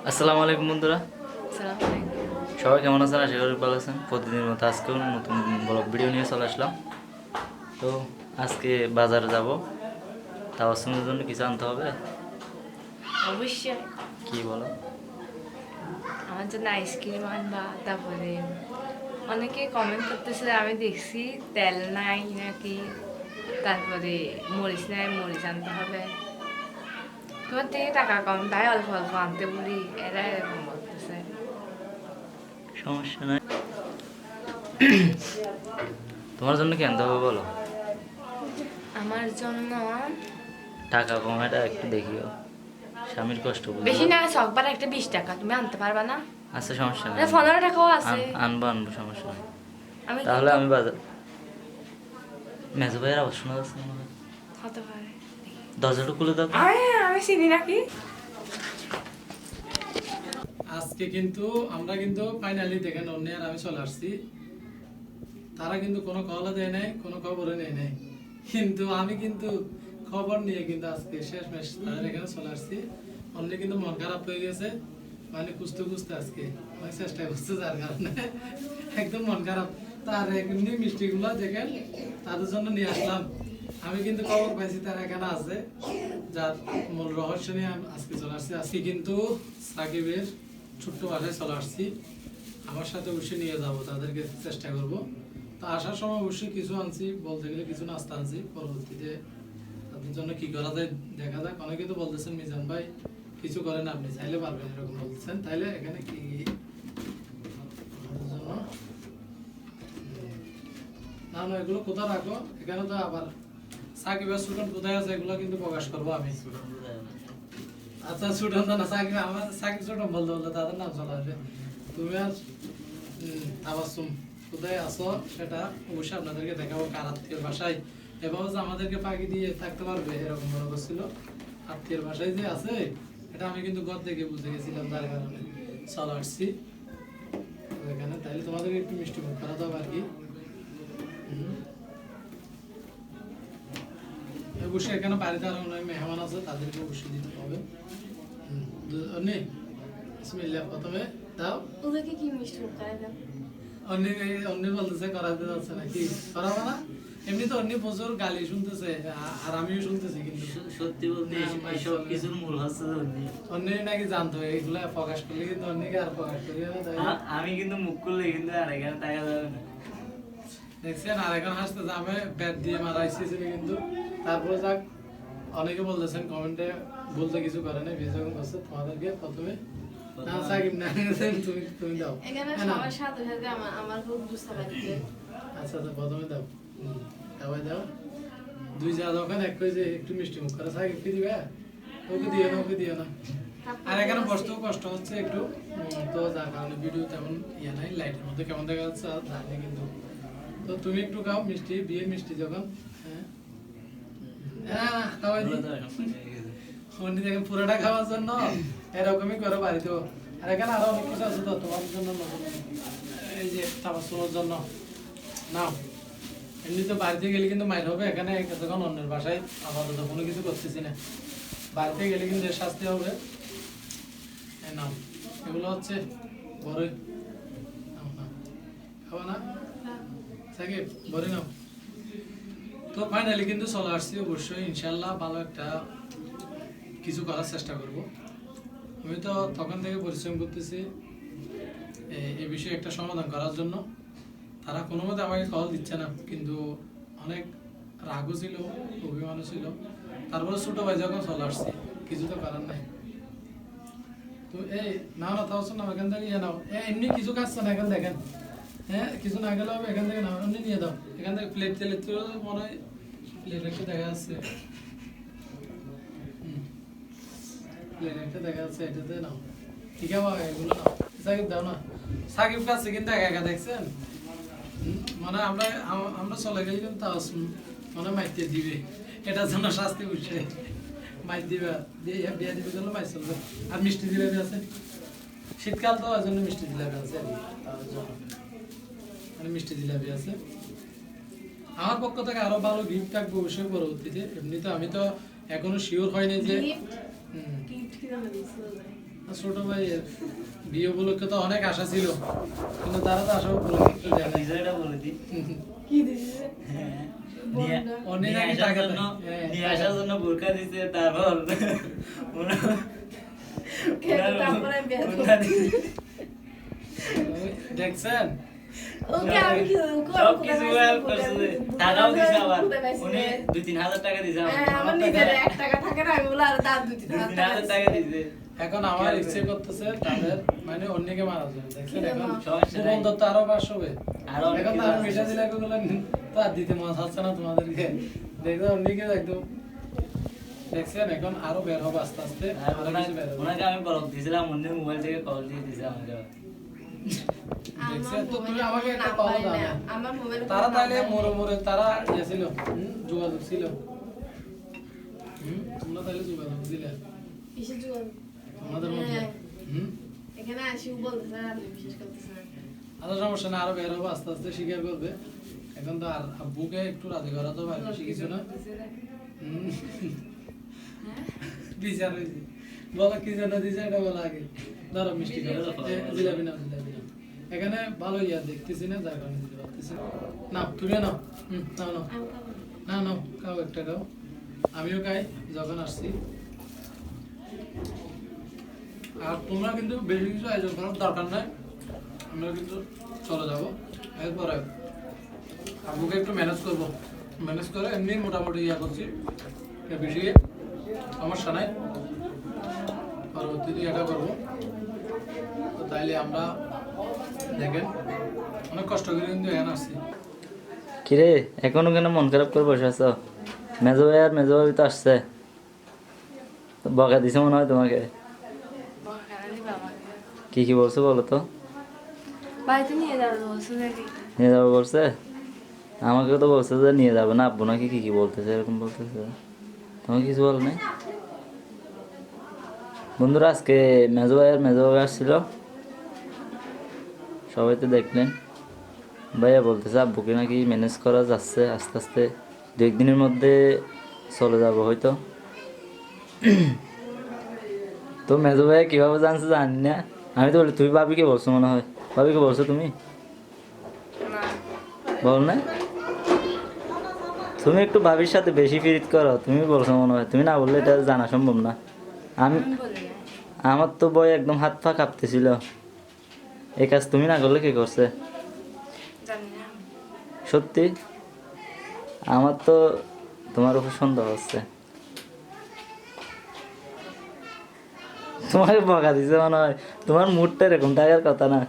আসসালামু আলাইকুম বন্ধুরা, আসসালামু আলাইকুম। সবাই কেমন আছেন? আশা করি ভালো আছেন। প্রতিদিনের মতো আজকেও নতুন ব্লগ ভিডিও নিয়ে চলে আসলাম। তো আজকে বাজারে যাব, তাওয়াসুমের জন্য কিছু আনতে হবে। অবশ্যই কি বলো? আমার জন্য আইসক্রিম আনবা, তারপরে অনেকে কমেন্ট করতেছে, আমি দেখছি তেল নাই নাকি, তারপরে মরিচ নাই, মরিচ আনতে হবে। তোমার থেকে টাকা কম, তাই অল্প অল্প আনতে বলি, এরা এরকম বলতেছে। সমস্যা নাই, তোমার জন্য কি আনতে হবে বলো? আমার জন্য টাকা কম, এটা একটু দেখিও, স্বামীর কষ্ট বুঝো। বেশি না, সকবার একটা 20 টাকা, তুমি আনতে পারবা না? আচ্ছা সমস্যা নেই, 15 টাকাও আছে। আনবো আনবো, সমস্যা নেই। আমি তাহলে কিন্তু আমি বাজার, মেজো ভাইয়ের আবার শোনা যাচ্ছে মনে হয়। হতে পারে। দরজাটা খুলে দাও তো। আমি চিনি নাকি। আজকে কিন্তু আমরা কিন্তু ফাইনালি দেখেন অন্য আর আমি চলে আসছি। তারা কিন্তু কোনো কলও দেয় নাই, কোনো খবরও নেয় নাই, কিন্তু আমি কিন্তু খবর নিয়ে কিন্তু আজকে শেষ মেশ তাদের এখানে চলে আসছি। অন্য কিন্তু মন খারাপ হয়ে গেছে, মানে খুঁজতে খুঁজতে আজকে অনেক চেষ্টা করছে, যার কারণে একদম মন খারাপ। তার এমনি মিষ্টিগুলো দেখেন তাদের জন্য নিয়ে আসলাম। আমি কিন্তু খবর পাইছি তারা এখানে আছে, যার মূল রহস্য নিয়ে আমি আজকে চলে আসছি। আজকে কিন্তু সাকিবের ছোট্ট বাসায় চলে আসছি। আমার সাথে অবশ্যই নিয়ে যাব, তাদেরকে চেষ্টা করব। তো আসার সময় অবশ্যই কিছু আনছি, বলতে গেলে কিছু নাস্তা আনছি। পরবর্তীতে তাদের জন্য কি করা যায় দেখা যাক। অনেকে তো বলতেছেন মিজান ভাই কিছু করেন, আপনি চাইলে পারবেন, এরকম বলতেছেন। তাইলে এখানে কি আমাদের জন্য না না, এগুলো কোথায় রাখো? এখানে তো আবার সাকিবের স্টুডেন্ট কোথায় আছে এগুলো কিন্তু প্রকাশ করবো আমি। আচ্ছা স্টুডেন্ট না, সাকিব আমার সাকিব স্টুডেন্ট বলতে বলতে তাদের নাম চলে আসে। তুমি আর তাবাসসুম কোথায় আছো সেটা অবশ্যই আপনাদেরকে দেখাবো, কার আত্মীয়ের বাসায়। এভাবে যে আমাদেরকে ফাঁকি দিয়ে থাকতে পারবে এরকম মনে করছিল। আত্মীয়ের বাসায় যে আছে এটা আমি কিন্তু ঘর থেকে বুঝে গেছিলাম, যার কারণে চলে আসছি এখানে। তাইলে তোমাদেরকে একটু মিষ্টি মুখ করা দাও আর কি। অবশ্যই এখানে বাড়িতে আরো অনেক মেহমান আছে, তাদেরকে অবশ্যই দিতে হবে। অন্যে বিসমিল্লাহ, প্রথমে দাও। ওদেরকে কি মিষ্টি মুখ করে দেন? অন্য বলতেছে করাতে যাচ্ছে নাকি, করাবো না? এমনি তো অন্য প্রচুর গালি শুনতেছে, আর আমিও শুনতেছি, কিন্তু সত্যি বলতে এইসব কিছুর মূল হচ্ছে অন্য নাকি জানতো এইগুলা প্রকাশ করলে কিন্তু অন্যকে আর প্রকাশ করি না, তাই না? আমি কিন্তু মুখ করলে কিন্তু আর এখানে টাকা যাবে না। দেখছেন আর এখন হাসতেছে, আমি ব্যাট দিয়ে মারা এসেছিল কিন্তু। তারপরে যাক, অনেকে বলতেছেন কমেন্টে বলতে কিছু করে নাই, বিজয় করছে। তোমাদেরকে প্রথমে না সাকিব না, তুমি তুমি দাও। এখানে হ্যাঁ, না। সবার সাথে সাথে আমার খুব বুঝতে পারছে। আচ্ছা আচ্ছা, প্রথমে দাও। সবাই দাও। দুই যা দোকান এক করে যে একটু মিষ্টি মুখ করে সাকিব কি দিবে? ওকে দিও না, ওকে দিও না। আর এখানে বসতেও কষ্ট হচ্ছে একটু, তো যার কারণে ভিডিও তেমন ইয়ে নাই। লাইটের মধ্যে কেমন দেখা যাচ্ছে আর জানি কিন্তু। তো তুমি একটু খাও মিষ্টি, বিয়ের মিষ্টি যখন। হ্যাঁ হ্যাঁ, খাওয়াই দিই। অন্য দেখেন পুরোটা খাওয়ার জন্য এরকমই করো বাড়িতেও। আর এখানে আরো অনেক কিছু আছে তো তোমার জন্য, নতুন এই যে তাবাসসুমের জন্য নাও। এমনি তো বাড়িতে গেলে কিন্তু মাইর হবে, এখানে যখন অন্যের বাসায় আপাতত কোনো কিছু করতেছি না। বাড়িতে গেলে কিন্তু এর শাস্তি হবে। এই নাও, এগুলো হচ্ছে বড়ই। নাও নাও, খাওয়া না সাকিব, বড়ি নাও। তো ফাইনালি কিন্তু চলে আসছি, অবশ্যই ইনশাল্লাহ ভালো একটা কিছু করার চেষ্টা করব। আমি তো তখন থেকে পরিশ্রম করতেছি এই বিষয়ে একটা সমাধান করার জন্য। তারা কোনো মতে আমাকে কল দিচ্ছে না, কিন্তু অনেক রাগও ছিল, অভিমানও ছিল। তারপরে ছোট ভাই যখন চলে আসছি, কিছু তো করার নাই। তো এই নাও না, তাও না এখান থেকে নিয়ে নাও। এমনি কিছু খাচ্ছে না, এখন দেখেন। হ্যাঁ, কিছু না গেলে হবে, এখান থেকে নাও, এমনি নিয়ে দাও। এখান থেকে প্লেট তেলে মনে হয় প্লেট একটা দেখা যাচ্ছে, প্লেট একটা দেখা যাচ্ছে, এটাতে নাও। ঠিক আছে, এগুলো নাও। সাকিব দাও না, সাকিব কাছে কিন্তু একা একা দেখছেন। মানে আমরা চলে গেলে কিন্তু তাও মানে মাইতে দিবে, এটার জন্য শাস্তি বুঝছে। মাইর দিবে, বিয়া দিবে জন্য মাইর চলবে। আর মিষ্টি জিলাপি আছে, শীতকাল তো ওই জন্য মিষ্টি জিলাপি আছে আর কি, তার জন্য মানে মিষ্টি জিলাপি আছে। আমার পক্ষ থেকে আরো ভালো গিফট থাকবে অবশ্যই পরবর্তীতে। এমনি তো আমি তো এখনো শিওর হয়নি যে গিফট ছোট ভাইয়ের বিয়ে উপলক্ষে তো অনেক আশা ছিল, কিন্তু তারা তো আশা উপলক্ষে দেয় নাই। বিষয়টা বলে দিই। কি দিছে? হ্যাঁ, নিয়ে- অনেক নিয়ে আগে আসার টাকা জন্য দেয়। হ্যাঁ, নিয়ে আসার জন্য বোরকা দিছে, তারপর তারপরে বিয়ে দেখছেন ওকে আমি কি সব কিছু হেল্প করছে, টাকাও দিছে আবার উনি 2-3 হাজার টাকা দিছে আমার নিজের 1 টাকা থাকে না, আমি বলে আর তার 2-3 2-3 হাজার টাকা দিছে। এখন আমার ইচ্ছে করতেছে তাদের মানে অন্যকে মারা যায়। দেখছেন এখন সমস্যা নাই। বন্ধুত্ব আরো পাশ হবে। আরো অনেক এখন তো কিছু আমি আছে। মিঠা দিলে গুলো তো আর দিতে মন চাচ্ছে না তোমাদেরকে। দেখো অন্যকে একদম দেখছেন এখন আরো বের হবে আস্তে আস্তে, আর আরো কিছু বের হবে। ওনাকে আমি বলক দিয়েছিলাম, অন্য মোবাইল থেকে কল দিয়ে দিছে আমাকে। দেখছেন তো তুমি আমাকে একটা কল দাও না। আমার মোবাইলে তারা তাইলে মোরে মোরে তারা ইয়ে ছিল, যোগাযোগ ছিল। তোমরা তাইলে যোগাযোগ দিলে কিসের যোগাযোগ? তোমাদের মধ্যে। এখানে আসিও বলতেছে না, আপনি বিশেষ করতেছেন না। আরো সমস্যা না, আরো বের হবে আস্তে আস্তে, স্বীকার করবে। এখন তো আর আব্বুকে একটু রাজি করা তো বাইরে বেশি কিছু না। বিচার হয়েছে, বলো কি জন্য দিছে এটা বলা আগে। ধরো মিষ্টি খাও, জিলাপি নাও, জিলাপি নাও। এখানে ভালো ইয়া দেখতেছি না, যার কারণে দিতে পারতেছি না। নাও তুমিও নাও, নাও নাও, আমি খাবো না। না নাও, খাও একটা খাও, আমিও খাই যখন আসছি। আর তোমরা কিন্তু বেশি কিছু আয়োজন করার দরকার নাই, আমরা কিন্তু চলে যাবো। এরপরে আব্বুকে একটু ম্যানেজ করবো, ম্যানেজ করে এমনি মোটামুটি ইয়া করছি, এর বেশি সমস্যা নাই। পরবর্তীতে এটা করবো। তো তাইলে আমরা দেখেন অনেক কষ্ট করে কিন্তু এখানে আসছি। কিরে এখনো কেন মন খারাপ করে বসে আছো? মেজো ভাই আর মেজো ভাবি তো আসছে, তো বকা দিছে মনে হয় তোমাকে। বকানা দিবা আমাকে। কি কি বলছো বলো তো? বাড়িতে নিয়ে যাবো বলছো নাকি? নিয়ে যাবো বলছে? আমাকেও তো বলছে যে নিয়ে যাবে না, আব্বু নাকি কি কি বলতেছে এরকম বলতেছে। তোমাকে কিছু বল নাই? বন্ধুরা আজকে মেজো ভাই আর মেজো ভাবি আসছিল, সবাই তো দেখলেন। ভাইয়া বলতেছে আব্বুকে নাকি ম্যানেজ করা যাচ্ছে, আস্তে আস্তে 2-1 দিনের মধ্যে চলে যাব হয়তো। তো মেজো ভাইয়া কীভাবে জানছে জানি না, আমি তো বলি তুমি ভাবিকে বলছো মনে হয়। ভাবিকে বলছো তুমি? না। বল না, তুমি একটু ভাবির সাথে বেশি ফিরিত করো, তুমি বলছো মনে হয়। তুমি না বললে এটা জানা সম্ভব না। আমি আমি বলি না। আমার তো বই একদম হাত পা কাঁপতেছিল। এই কাজ তুমি না করলে কে করছে? জানি না। সত্যি আমার তো তোমার উপর সন্দেহ হচ্ছে। তোমাকে বকা দিছে মনে হয়, তোমার মুডটা এরকম থাকার কথা না।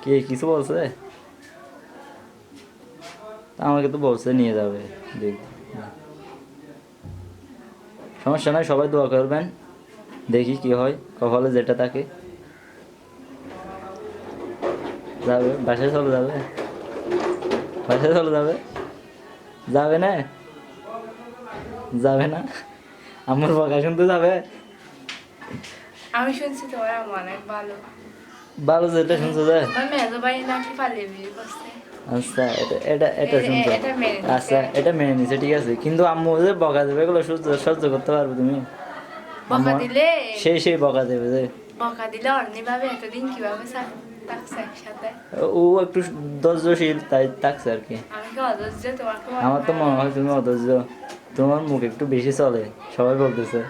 কে কিছু বলছে? তা আমাকে তো বলছে নিয়ে যাবে, দেখ সমস্যা নয়, সবাই দোয়া করবেন, দেখি কি হয়, কপালে যেটা থাকে। যাবে বাসায় চলে যাবে, বাসায় চলে যাবে, যাবে না? যাবে না? আমার বকা শুনতে যাবে? আমি শুনছি তোমার আম্মা অনেক ভালো। ভালো যেটা শুনছো যে, তোমার মেজো ভাই নাকি পালিয়ে বিয়ে করছে। আচ্ছা এটা এটা এটা শুনছো? এটা মেনে নিছে। আচ্ছা এটা মেনে নিছে, ঠিক আছে, কিন্তু আম্মু যে বকা দেবে এগুলো সহ্য সহ্য করতে পারবে তুমি? বকা আম্মু দিলে সেই বকা দেবে যে, বকা দিলে অন্যভাবে এতদিন কিভাবে থাকছে একসাথে? ও একটু ধৈর্যশীল তাই থাকছে আর কি। আমি কি অধৈর্য? তোমাকে আমার তো মনে হয় তুমি অধৈর্য, তোমার মুখ একটু বেশি চলে, সবাই বলতেছে।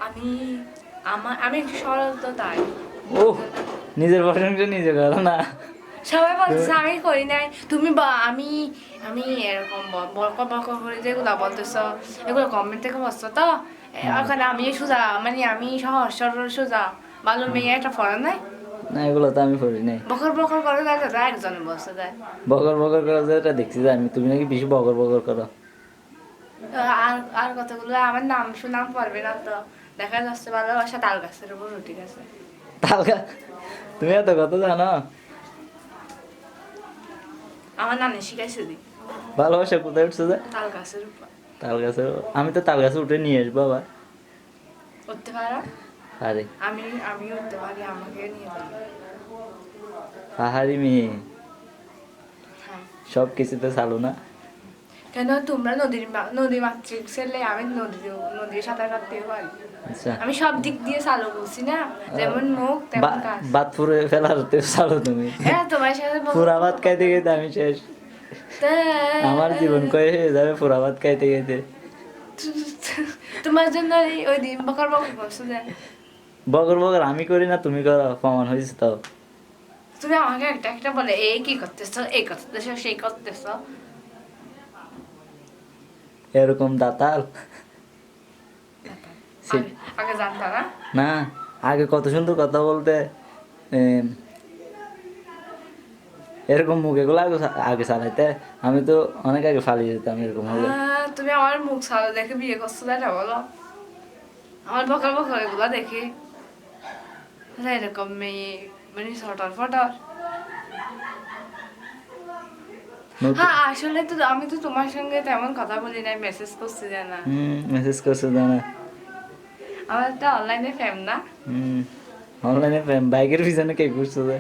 আমি আমি একটু সরল তো তাই। ও নিজের প্রশংসা নিজে করো না। সবাই বলতেছে আমি করি নাই, তুমি আমি আমি এরকম বক বক করে যেগুলো বলতেছ এগুলো কমেন্ট থেকে বসছো তো ওখানে আমি সোজা মানে আমি সহজ সরল সোজা ভালো মেয়ে একটা ফরা নাই, না এগুলো তো আমি করি নাই। বকর বকর করে যায় দাদা একজনে বসে যায়। বকর বকর করে যেটা দেখছি যে আমি, তুমি নাকি বেশি বকর বকর করো। আর আর কতগুলো আমার নাম সুনাম পড়বে না তো, দেখা যাচ্ছে ভালোবাসা তাল গাছের উপর উঠে গেছে। তালকা তুমি এত কত জানো? আমার নানি শিখাইছে দি ভালোবাসা কোথায় উঠছে যে? তাল গাছের উপর তাল গাছে? আমি তো তাল গাছে উঠে নিয়ে আসবো আবার। উঠতে পারো? আরে আমি উঠতে পারি, আমাকে নিয়ে যাবে। পাহাড়ি মেয়ে হ্যাঁ সব কিছুতে চালু না। কেন তোমরা নদী মাতৃক ছেলে, আমি নদীর সাঁতার কাটতেও পারি। আচ্ছা আমি সব দিক দিয়ে চালু বলছি না, যেমন মুখ তেমন কাজ। ভাত পুরে ফেলাতে চালো তুমি। হ্যাঁ তোমার সাথে পুরা ভাত খাইতে খাইতে আমি শেষ, আমার জীবন কয়ে হয়ে যাবে পুরা ভাত খাইতে খাইতে। তোমার জন্য ওই দিন বকর বকর করছো যে, বগর বগর আমি করি না, তুমি করো, প্রমাণ হয়েছে তো। তুমি আমাকে একটা একটা বলে এই কি করতেছো, এই করতেছো, সেই করতেছো। এরকম দাতাল আগে জানতা না? না, আগে কত সুন্দর কথা বলতে, এরকম মুখে গুলো আগে চালাইতে, আমি তো অনেক আগে ফালিয়ে যেতাম এরকম হলে। তুমি আমার মুখ ছাড়া দেখে বিয়ে করছো তাই না বলো? আমার বকর বকর এগুলো দেখে এরকম মেয়ে মানে ফটর ফটর। হ্যাঁ আসলে তো আমি তো তোমার সঙ্গে তেমন কথা বলি নাই, মেসেজ করছি না। মেসেজ করছে জানা, আমার একটা অনলাইনে ফ্যাম না। অনলাইনে বাইকের পিছনে কে ঘুরছো যে?